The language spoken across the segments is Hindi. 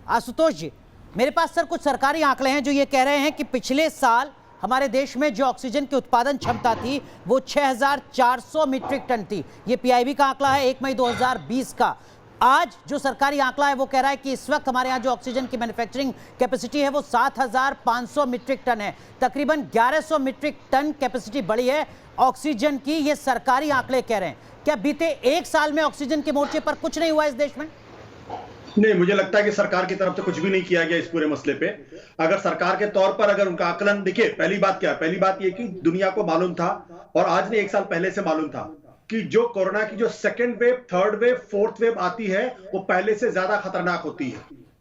आशुतोष जी, मेरे पास सर कुछ सरकारी आंकड़े हैं जो ये कह रहे हैं कि पिछले साल हमारे देश में जो ऑक्सीजन की उत्पादन क्षमता थी वो 6,400 मीट्रिक टन थी। ये पीआईबी का आंकड़ा है 1 मई 2020 का। आज जो सरकारी आंकड़ा है वो कह रहा है कि इस वक्त हमारे यहाँ जो ऑक्सीजन की मैन्युफैक्चरिंग कैपेसिटी है वो 7,500 मीट्रिक टन है। तकरीबन 1100 मीट्रिक टन कैपेसिटी बढ़ी है ऑक्सीजन की, ये सरकारी आंकड़े कह रहे हैं। क्या बीते एक साल में ऑक्सीजन के मोर्चे पर कुछ नहीं हुआ इस देश में? नहीं, मुझे लगता है कि सरकार की तरफ से कुछ भी नहीं किया गया इस पूरे मसले पे। अगर सरकार के तौर पर अगर उनका आकलन, देखिए पहली बात क्या है, पहली बात ये कि दुनिया को मालूम था और आज ने एक साल पहले से मालूम था कि जो कोरोना की जो second wave, third wave, fourth wave आती है वो पहले से ज्यादा खतरनाक होती है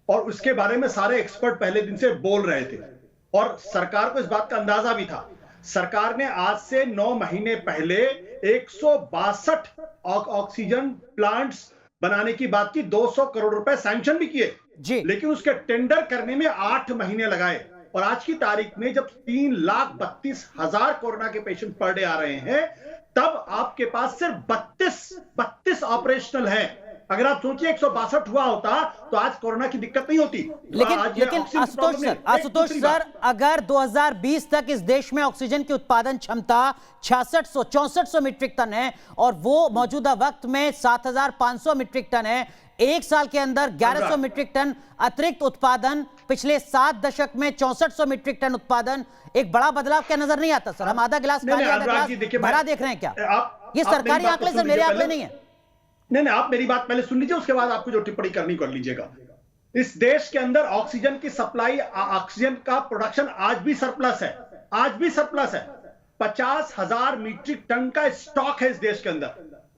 और उसके बारे में सारे एक्सपर्ट पहले दिन से बोल रहे थे और सरकार को इस बात का अंदाजा भी था। सरकार ने आज से 9 महीने पहले 162 ऑक्सीजन प्लांट्स बनाने की बात की, 200 करोड़ रुपए सैंक्शन भी किए जी, लेकिन उसके टेंडर करने में 8 महीने लगाए और आज की तारीख में जब 3,32,000 कोरोना के पेशेंट पर डे आ रहे हैं तब आपके पास सिर्फ 32 ऑपरेशनल है। अगर आप सोचिए 162 हुआ होता तो आज कोरोना की दिक्कत नहीं होती। लेकिन आशुतोष सर, अगर 2020 तक इस देश में ऑक्सीजन की उत्पादन क्षमता 6600-6400 मीट्रिक टन है और वो मौजूदा वक्त में 7,500 मीट्रिक टन है, एक साल के अंदर 1100 मीट्रिक टन अतिरिक्त उत्पादन, पिछले 7 दशक में 6400 मीट्रिक टन उत्पादन, एक बड़ा बदलाव क्या नजर नहीं आता सर? हम आधा गिलास खाली आधा गिलास भरा देख रहे हैं क्या? ये सरकारी आंकड़े सर, मेरे आंकड़े नहीं है। नहीं, आप मेरी बात पहले सुन लीजिए, उसके बाद आपको जो टिप्पणी करनी कर लीजिएगा। इस देश के अंदर ऑक्सीजन की सप्लाई, ऑक्सीजन का प्रोडक्शन आज भी सरप्लस है, आज भी सरप्लस है। 50,000 मीट्रिक टन का स्टॉक है इस देश के अंदर,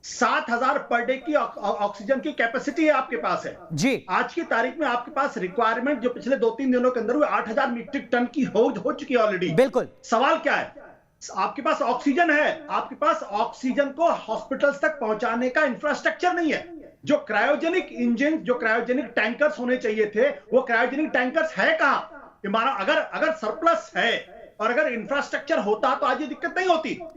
7,000 पर डे की ऑक्सीजन की कैपेसिटी है आपके पास है जी। आज की तारीख में आपके पास रिक्वायरमेंट जो पिछले 2-3 दिनों के अंदर हुए 8,000 मीट्रिक टन की हो चुकी है ऑलरेडी। बिल्कुल। सवाल क्या है? आपके पास ऑक्सीजन है, आपके पास ऑक्सीजन को हॉस्पिटल्स तक पहुंचाने का इंफ्रास्ट्रक्चर नहीं है। जो क्रायोजेनिक इंजन, जो क्रायोजेनिक टैंकर्स होने चाहिए थे, वो क्रायोजेनिक टैंकर्स है कहां? अगर सरप्लस है और अगर इंफ्रास्ट्रक्चर होता तो आज ये दिक्कत नहीं होती।